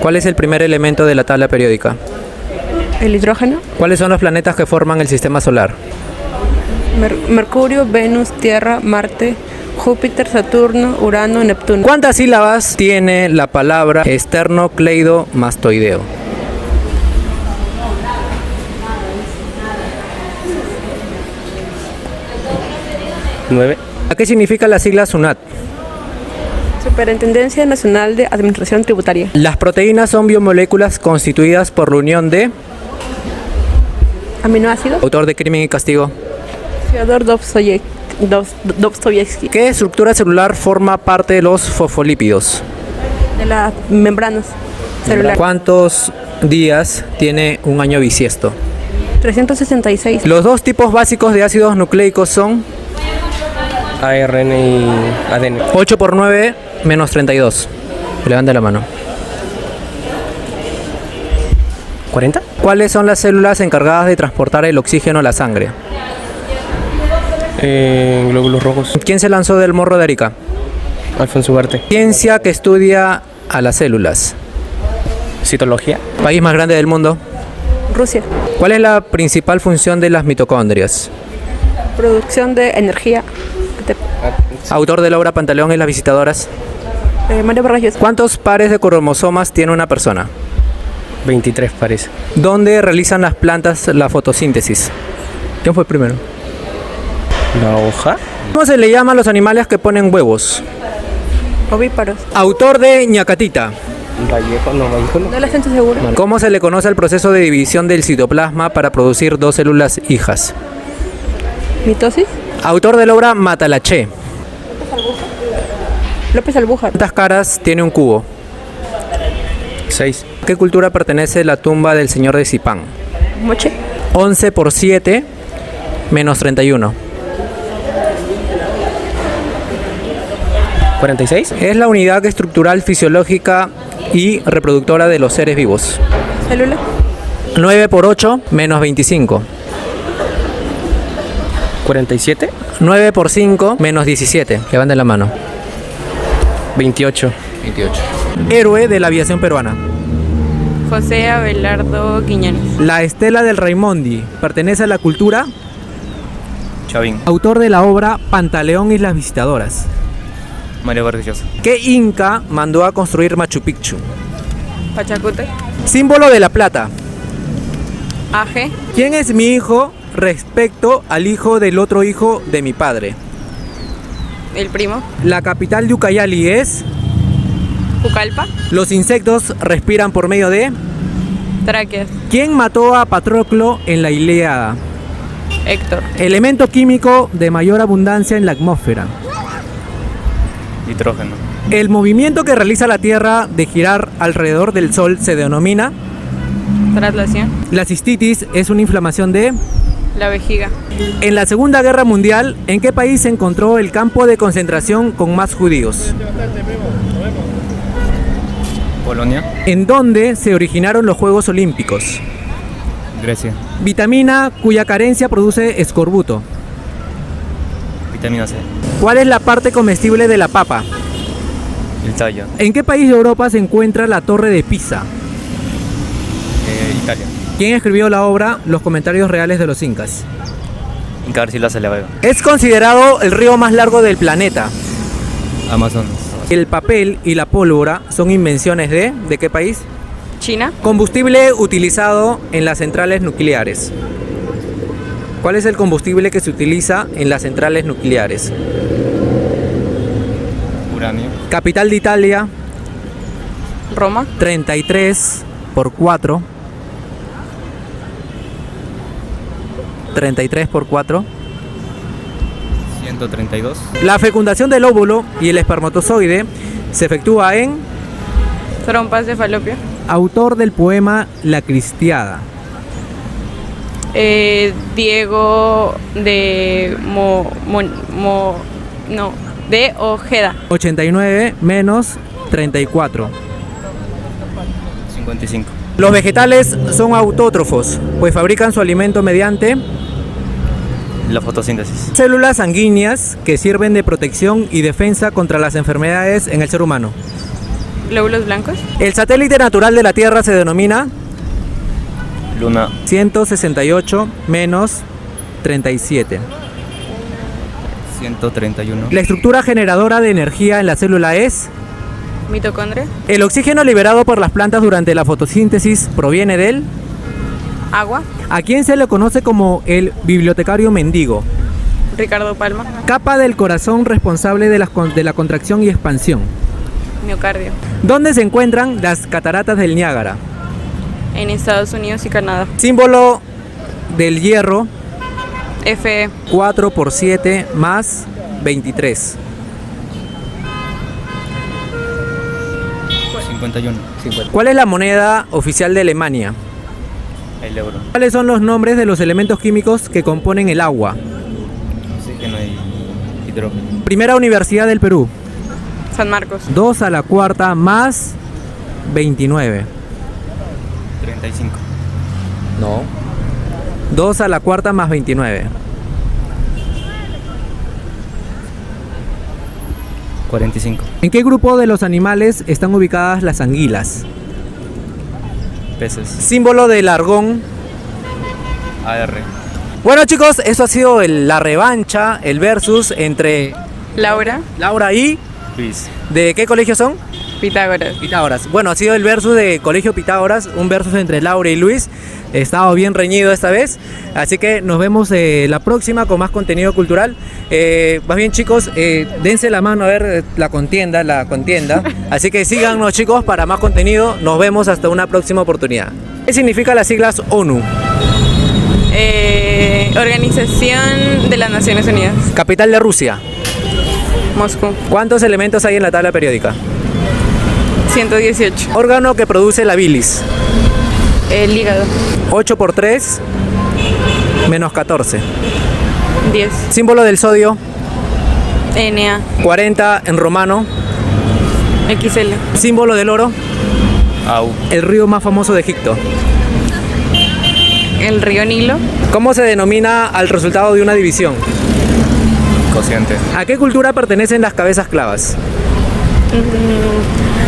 ¿Cuál es el primer elemento de la tabla periódica? El hidrógeno. ¿Cuáles son los planetas que forman el sistema solar? Mercurio, Venus, Tierra, Marte, Júpiter, Saturno, Urano, Neptuno. ¿Cuántas sílabas tiene la palabra esternocleidomastoideo? 9. ¿A qué significa la sigla SUNAT? Superintendencia Nacional de Administración Tributaria. Las proteínas son biomoléculas constituidas por la unión de... Aminoácidos. Autor de Crimen y Castigo. Fyodor Dostoyevsky. ¿Qué estructura celular forma parte de los fosfolípidos? De las membranas celulares. ¿Cuántos días tiene un año bisiesto? 366. Los dos tipos básicos de ácidos nucleicos son... ARN y ADN. 8 por 9 menos 32. Levanta la mano. 40. ¿Cuáles son las células encargadas de transportar el oxígeno a la sangre? Glóbulos rojos. ¿Quién se lanzó del Morro de Arica? Alfonso Ugarte. Ciencia que estudia a las células. Citología. País más grande del mundo. Rusia. ¿Cuál es la principal función de las mitocondrias? Producción de energía. Autor de la obra Pantaleón y las visitadoras. Mario Vargas Llosa. ¿Cuántos pares de cromosomas tiene una persona? 23 parece. ¿Dónde realizan las plantas la fotosíntesis? ¿Quién fue el primero? La hoja. ¿Cómo se le llama a los animales que ponen huevos? Ovíparos. Autor de Ñacatita. Vallejo, no, Vallejo no. No la siento seguro. ¿Cómo se le conoce al proceso de división del citoplasma para producir dos células hijas? Mitosis. Autor de la obra Matalaché. López Albújar. ¿Cuántas caras tiene un cubo? 6. ¿A qué cultura pertenece la tumba del señor de Zipán? Moche. 11 por 7 menos 31. 46. Es la unidad estructural, fisiológica y reproductora de los seres vivos. Célula. 9 por 8 menos 25. 47. 9 por 5 menos 17. Levanten la mano. 28. Héroe de la aviación peruana. José Abelardo Quiñones. La estela del Raimondi pertenece a la cultura. Chavín. Autor de la obra Pantaleón y las visitadoras. Mario Vargas Llosa. ¿Qué inca mandó a construir Machu Picchu? Pachacute. Símbolo de la plata. Aje. ¿Quién es mi hijo respecto al hijo del otro hijo de mi padre? El primo. La capital de Ucayali es... Pucallpa. Los insectos respiran por medio de... Tráqueas. ¿Quién mató a Patroclo en la Ilíada? Héctor. Elemento químico de mayor abundancia en la atmósfera. Nitrógeno. El movimiento que realiza la Tierra de girar alrededor del Sol se denomina... Traslación. La cistitis es una inflamación de... La vejiga. En la Segunda Guerra Mundial, ¿en qué país se encontró el campo de concentración con más judíos? Polonia. ¿En dónde se originaron los Juegos Olímpicos? Grecia. Vitamina cuya carencia produce escorbuto. Vitamina C. ¿Cuál es la parte comestible de la papa? El tallo. ¿En qué país de Europa se encuentra la Torre de Pisa? Italia. ¿Quién escribió la obra Los comentarios reales de los incas? Inca Garcilaso de la Vega. Es considerado el río más largo del planeta. Amazonas. El papel y la pólvora son invenciones ¿de qué país? China. Combustible utilizado en las centrales nucleares. ¿Cuál es el combustible que se utiliza en las centrales nucleares? Uranio. Capital de Italia. Roma. 33 por 4. 33 por 4. 132. La fecundación del óvulo y el espermatozoide se efectúa en... Trompas de falopio. Autor del poema La Cristiada. Diego de de Ojeda. 89 menos 34. 55. Los vegetales son autótrofos, pues fabrican su alimento mediante La fotosíntesis. células sanguíneas que sirven de protección y defensa contra las enfermedades en el ser humano. Lóbulos blancos. El satélite natural de la Tierra se denomina Luna. 168 menos 37. 131. La estructura generadora de energía en la célula es... Mitocondria. El oxígeno liberado por las plantas durante la fotosíntesis proviene del... Agua. ¿A quién se le conoce como el bibliotecario mendigo? Ricardo Palma. Capa del corazón responsable de la contracción y expansión. Miocardio. ¿Dónde se encuentran las cataratas del Niágara? En Estados Unidos y Canadá. Símbolo del hierro, Fe. 4 por 7 más 23. 51. ¿Cuál es la moneda oficial de Alemania? El euro. ¿Cuáles son los nombres de los elementos químicos que componen el agua? Oxígeno y hidrógeno. Primera universidad del Perú. San Marcos. 2 a la cuarta más 29. 35. No. 2 a la cuarta más 29. 45. ¿En qué grupo de los animales están ubicadas las anguilas? Peces. Símbolo del argón. AR. Bueno chicos, eso ha sido la revancha, el versus entre Laura. Laura y... Luis. ¿De qué colegio son? Pitágoras. Pitágoras. Bueno, ha sido el versus de Colegio Pitágoras, un versus entre Laura y Luis. He estado bien reñido esta vez, así que nos vemos la próxima con más contenido cultural. Más bien chicos, dense la mano a ver la contienda. Así que síganos chicos para más contenido. Nos vemos hasta una próxima oportunidad. ¿Qué significan las siglas ONU? Organización de las Naciones Unidas. Capital de Rusia. Moscú. ¿Cuántos elementos hay en la tabla periódica? 118. Órgano que produce la bilis. El hígado. 8 por 3 menos 14. 10. Símbolo del sodio. Na. 40 en romano. XL. Símbolo del oro. AU. El río más famoso de Egipto. El río Nilo. ¿Cómo se denomina al resultado de una división? Cociente. ¿A qué cultura pertenecen las cabezas clavas?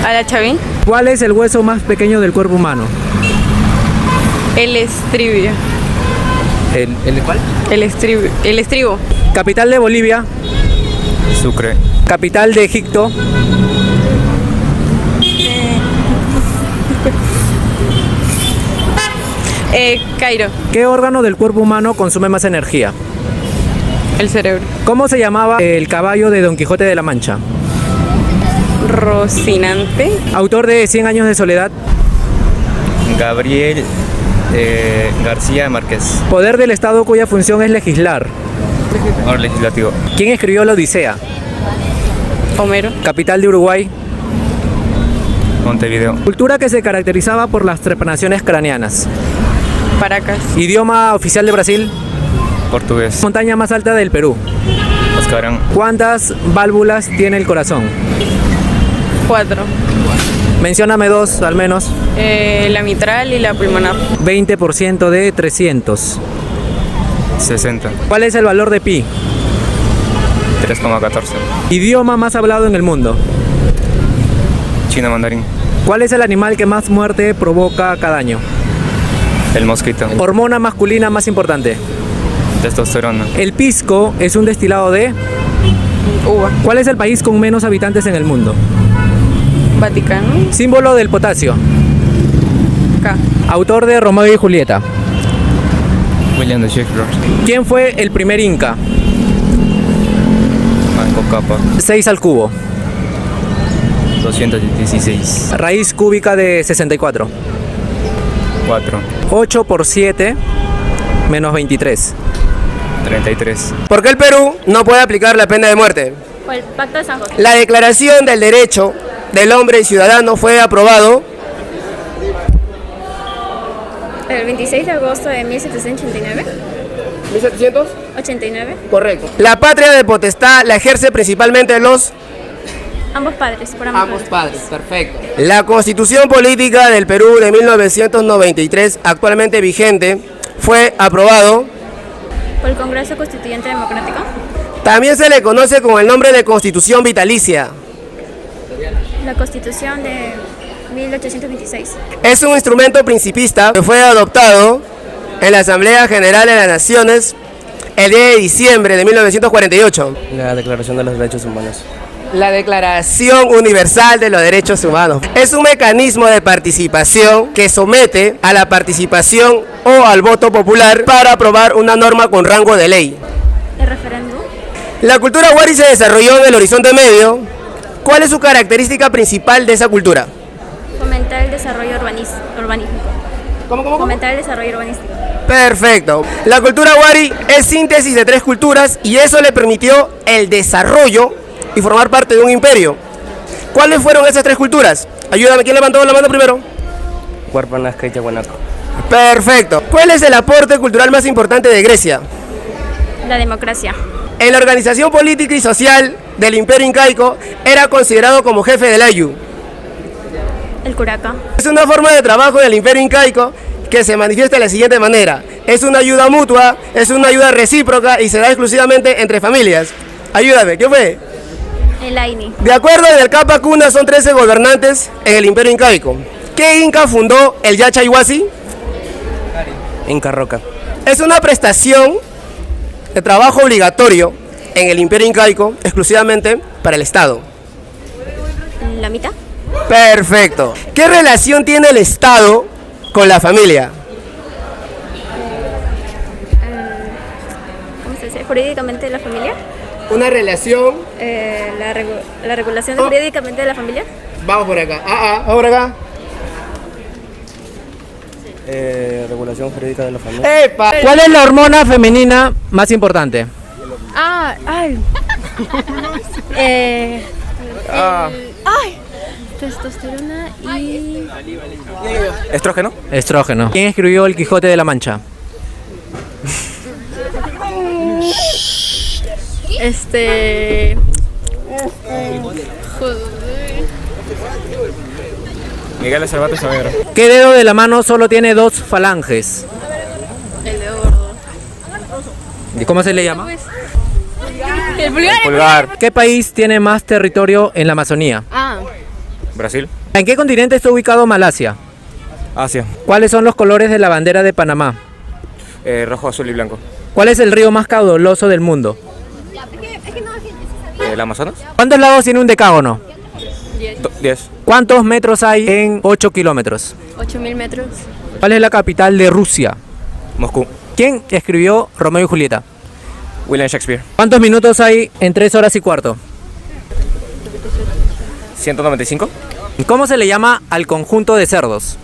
A la Chavín. ¿Cuál es el hueso más pequeño del cuerpo humano? El estribio. ¿El cuál? El estribo. Capital de Bolivia. Sucre. Capital de Egipto. Cairo. ¿Qué órgano del cuerpo humano consume más energía? El cerebro. ¿Cómo se llamaba el caballo de Don Quijote de la Mancha? Rocinante. Autor de 100 años de soledad. Gabriel García Márquez. Poder del Estado cuya función es legislar. Orden legislativo. ¿Quién escribió la Odisea? Homero. Capital de Uruguay. Montevideo. Cultura que se caracterizaba por las trepanaciones craneanas. Paracas. Idioma oficial de Brasil. Portugués. Montaña más alta del Perú. Oscarán. ¿Cuántas válvulas tiene el corazón? 4. Mencióname dos al menos. La mitral y la pulmonar. 20% de 300. 60. ¿Cuál es el valor de pi? 3,14. Idioma más hablado en el mundo. Chino mandarín. ¿Cuál es el animal que más muerte provoca cada año? El mosquito. Hormona masculina más importante. Testosterona. El pisco es un destilado de... Uva. ¿Cuál es el país con menos habitantes en el mundo? Vaticano. Símbolo del potasio. K. Autor de Romeo y Julieta. William de Shakespeare. ¿Quién fue el primer inca? Manco Capa. 6 al cubo. 216. Raíz cúbica de 64. 4. 8 por 7 menos 23. 33. ¿Por qué el Perú no puede aplicar la pena de muerte? Por el Pacto de San José. La Declaración del Derecho del Hombre y Ciudadano fue aprobado El 26 de agosto de 1789. 1700. 89. Correcto. La patria de potestad la ejerce principalmente los Ambos padres, por ambos padres. Perfecto. La Constitución Política del Perú de 1993, actualmente vigente, fue aprobado. Por el Congreso Constituyente Democrático. También se le conoce con el nombre de Constitución Vitalicia. La Constitución de 1826. Es un instrumento principista que fue adoptado en la Asamblea General de las Naciones el 10 de diciembre de 1948. La Declaración de los Derechos Humanos. La Declaración Universal de los Derechos Humanos. Es un mecanismo de participación que somete a la participación o al voto popular para aprobar una norma con rango de ley. El referéndum. La cultura wari se desarrolló en el Oriente Medio. ¿Cuál es su característica principal de esa cultura? Fomentar el desarrollo urbanístico. ¿Cómo? Fomentar el desarrollo urbanístico. Perfecto. La cultura wari es síntesis de 3 culturas y eso le permitió el desarrollo y formar parte de un imperio. ¿Cuáles fueron esas 3 culturas? Ayúdame, ¿quién levantó la mano primero? Huarpa, Nazca y Tiahuanaco. Perfecto. ¿Cuál es el aporte cultural más importante de Grecia? La democracia. En la organización política y social del imperio incaico era considerado como jefe del ayu. El curaca. Es una forma de trabajo del imperio incaico que se manifiesta de la siguiente manera. Es una ayuda mutua, es una ayuda recíproca y se da exclusivamente entre familias. Ayúdame, ¿qué fue? El Aini. De acuerdo en el Capa Cuna son 13 gobernantes en el imperio incaico. ¿Qué inca fundó el Yachayhuasi? Inca Roca. Es una prestación de trabajo obligatorio en el imperio incaico exclusivamente para el Estado. La mitad. Perfecto. ¿Qué relación tiene el Estado con la familia? ¿Cómo se dice? Jurídicamente la familia. Una relación. La regulación jurídicamente de la familia. Vamos por acá. Vamos por acá. Regulación jurídica de la familia. ¡Epa! ¿Cuál es la hormona femenina más importante? Testosterona y... ¿Estrógeno? Estrógeno. ¿Quién escribió El Quijote de la Mancha? Miguel de Cervantes Saavedra. ¿Qué dedo de la mano solo tiene 2 falanges? El dedo gordo. ¿Y cómo se le llama? El pulgar. Pulgar. ¿Qué país tiene más territorio en la Amazonía? Brasil. ¿En qué continente está ubicado Malasia? Asia. ¿Cuáles son los colores de la bandera de Panamá? Rojo, azul y blanco. ¿Cuál es el río más caudaloso del mundo? ¿El Amazonas? ¿Cuántos lados tiene un decágono? 10. ¿Cuántos metros hay en 8 kilómetros? 8.000 metros. ¿Cuál es la capital de Rusia? Moscú. ¿Quién escribió Romeo y Julieta? William Shakespeare. ¿Cuántos minutos hay en 3 horas y cuarto? 195. ¿Cómo se le llama al conjunto de cerdos?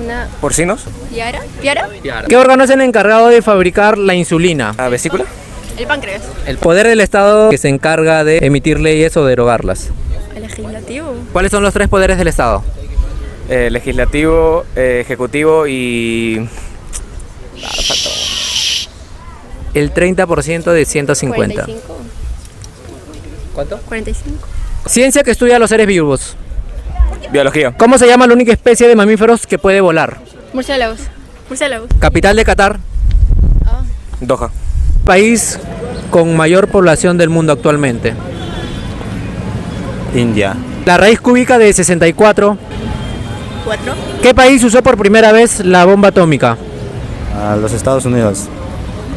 Una Porcinos. piara. ¿Piara? ¿Qué órgano es el encargado de fabricar la insulina? La vesícula. El páncreas. El poder del Estado que se encarga de emitir leyes o derogarlas. El legislativo. ¿Cuáles son los 3 poderes del Estado? Legislativo, ejecutivo y... El 30% de 150. 45. ¿Cuánto? 45. Ciencia que estudia a los seres vivos. Biología. ¿Cómo se llama la única especie de mamíferos que puede volar? Murciélagos. Murciélagos. Capital de Qatar. Doha. País con mayor población del mundo actualmente. India. La raíz cúbica de 64. 4. ¿Qué país usó por primera vez la bomba atómica? A los Estados Unidos.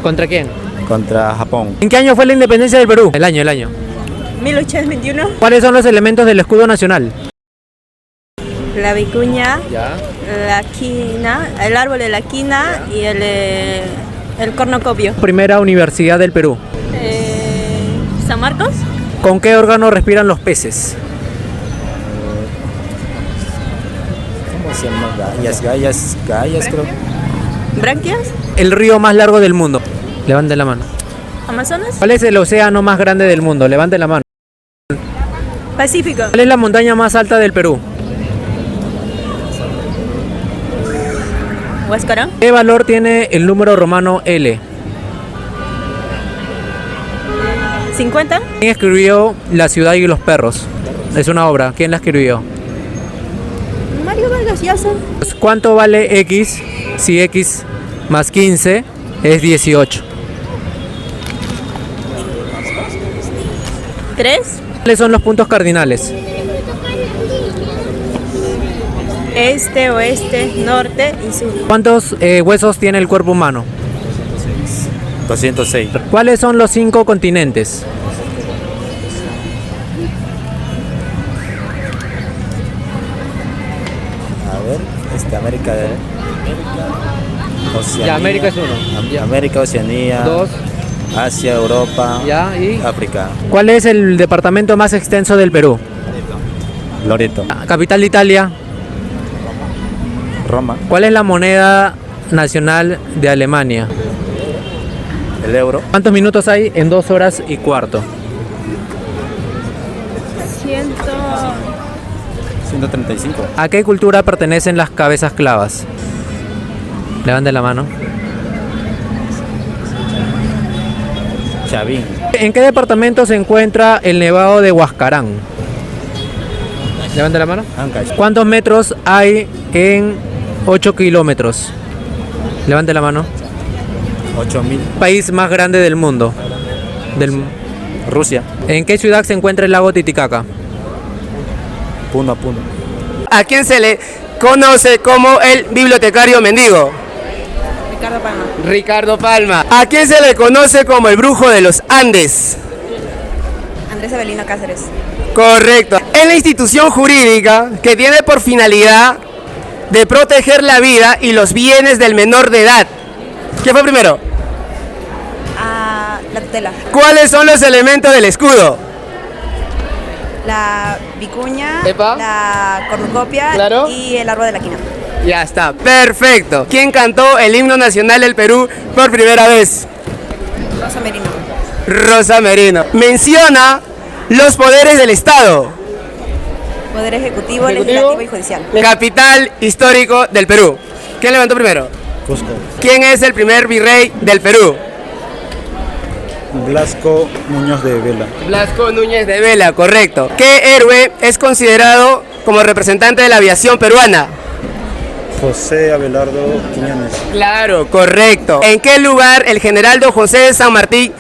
¿Contra quién? Contra Japón. ¿En qué año fue la independencia del Perú? El año. 1821. ¿Cuáles son los elementos del escudo nacional? La vicuña, Ya. la quina, el árbol de la quina y el cornucopio. Primera universidad del Perú. San Marcos. ¿Con qué órgano respiran los peces? ¿Cómo se llama? Gallas creo. Branquias. El río más largo del mundo. Levanten la mano. Amazonas. ¿Cuál es el océano más grande del mundo? Levanten la mano. Pacífico. ¿Cuál es la montaña más alta del Perú? Huascarán. ¿Qué valor tiene el número romano L? 50. ¿Quién escribió La ciudad y los perros? Es una obra. ¿Quién la escribió? Mario Vargas Llosa. ¿Cuánto vale X si X más 15 es 18? 3. ¿Cuáles son los puntos cardinales? este, oeste, norte y sur. ¿Cuántos huesos tiene el cuerpo humano? 206. ¿Cuáles son los 5 continentes? A ver, América de... Oceanía. Ya, América es uno. Ya. América, Oceanía. 2. Asia, Europa. Ya, y... África. ¿Cuál es el departamento más extenso del Perú? Loreto. Capital de Italia. Roma. ¿Cuál es la moneda nacional de Alemania? El euro. ¿Cuántos minutos hay en 2 horas y cuarto? 135. ¿A qué cultura pertenecen las cabezas clavas? Levante la mano. Chavín. ¿En qué departamento se encuentra el Nevado de Huascarán? Levante la mano. Ancash. ¿Cuántos metros hay en 8 kilómetros? Levante la mano. 8000. País más grande del mundo. Rusia. ¿En qué ciudad se encuentra el lago Titicaca? Puno a Puno. ¿A quién se le conoce como el bibliotecario mendigo? Ricardo Palma. Ricardo Palma. ¿A quién se le conoce como el brujo de los Andes? Andrés Avelino Cáceres. Correcto. Es la institución jurídica que tiene por finalidad de proteger la vida y los bienes del menor de edad. ¿Qué fue primero? La tutela. ¿Cuáles son los elementos del escudo? La vicuña, Epa. la cornucopia Claro. y el árbol de la quina. Ya está, perfecto. ¿Quién cantó el himno nacional del Perú por primera vez? Rosa Merino. Rosa Merino. Menciona los poderes del Estado. Poder ejecutivo, legislativo y judicial. Capital histórico del Perú. ¿Quién levantó primero? Cusco. ¿Quién es el primer virrey del Perú? Blasco Muñoz de Vela. Blasco Núñez de Vela, correcto. ¿Qué héroe es considerado como representante de la aviación peruana? José Abelardo Quiñones. Claro, correcto. ¿En qué lugar el general don José de San Martín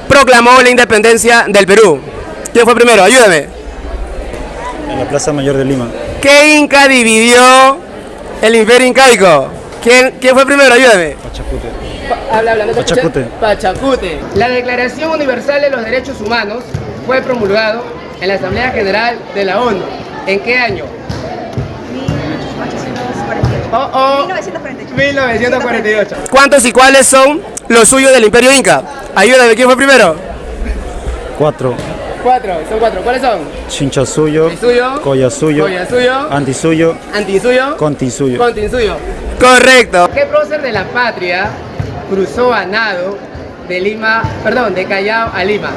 proclamó la independencia del Perú? ¿Quién fue primero? Ayúdame. En la Plaza Mayor de Lima. ¿Qué inca dividió el imperio incaico? ¿Quién fue primero? Ayúdame. Pachacute. Habla, no te escuché. Pachacute. Pachacute. La Declaración Universal de los Derechos Humanos fue promulgado en la Asamblea General de la ONU. ¿En qué año? 1948. ¿Cuántos y cuáles son los suyos del imperio inca? Ayúdame, ¿quién fue primero? 4. Son 4. ¿Cuáles son? Chinchasuyo. Suyo. Collasuyo. Collasuyo. Antisuyo. Antisuyo. Continsuyo. Continsuyo. Correcto. ¿Qué prócer de la patria cruzó a nado de Callao a Lima?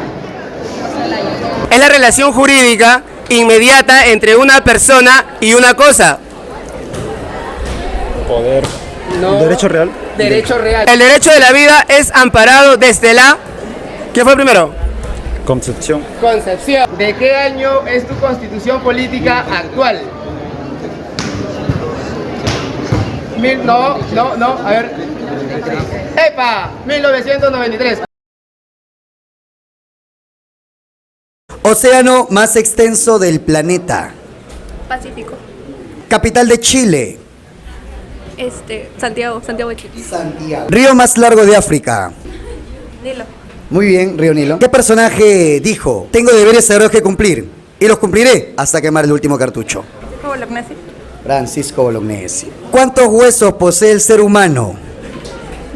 Es la relación jurídica inmediata entre una persona y una cosa. Poder. No. Derecho real. Derecho real. El derecho de la vida es amparado desde la... ¿Quién fue primero? Concepción. Concepción. ¿De qué año es tu constitución política actual? No, a ver. ¡Epa! 1993. Océano más extenso del planeta. Pacífico. Capital de Chile. Santiago de Chile. Santiago. Río más largo de África. Nilo. Muy bien, Río Nilo. ¿Qué personaje dijo? Tengo deberes sagrados que cumplir y los cumpliré hasta quemar el último cartucho. Bolognesi. Francisco Bolognesi. ¿Cuántos huesos posee el ser humano?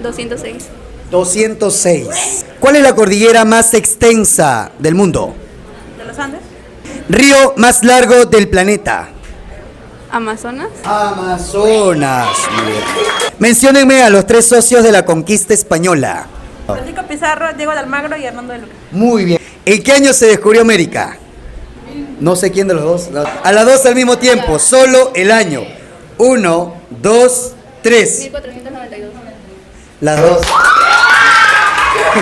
206. 206. ¿Cuál es la cordillera más extensa del mundo? ¿De los Andes? Río más largo del planeta. Amazonas. Amazonas. Muy bien. Menciónenme a los 3 socios de la conquista española. Francisco Pizarro, Diego de Almagro y Hernando de Luque. Muy bien. ¿En qué año se descubrió América? No sé quién de los dos. A las 2 al mismo tiempo, solo el año. 1, 2, 3. 1492. Las 2.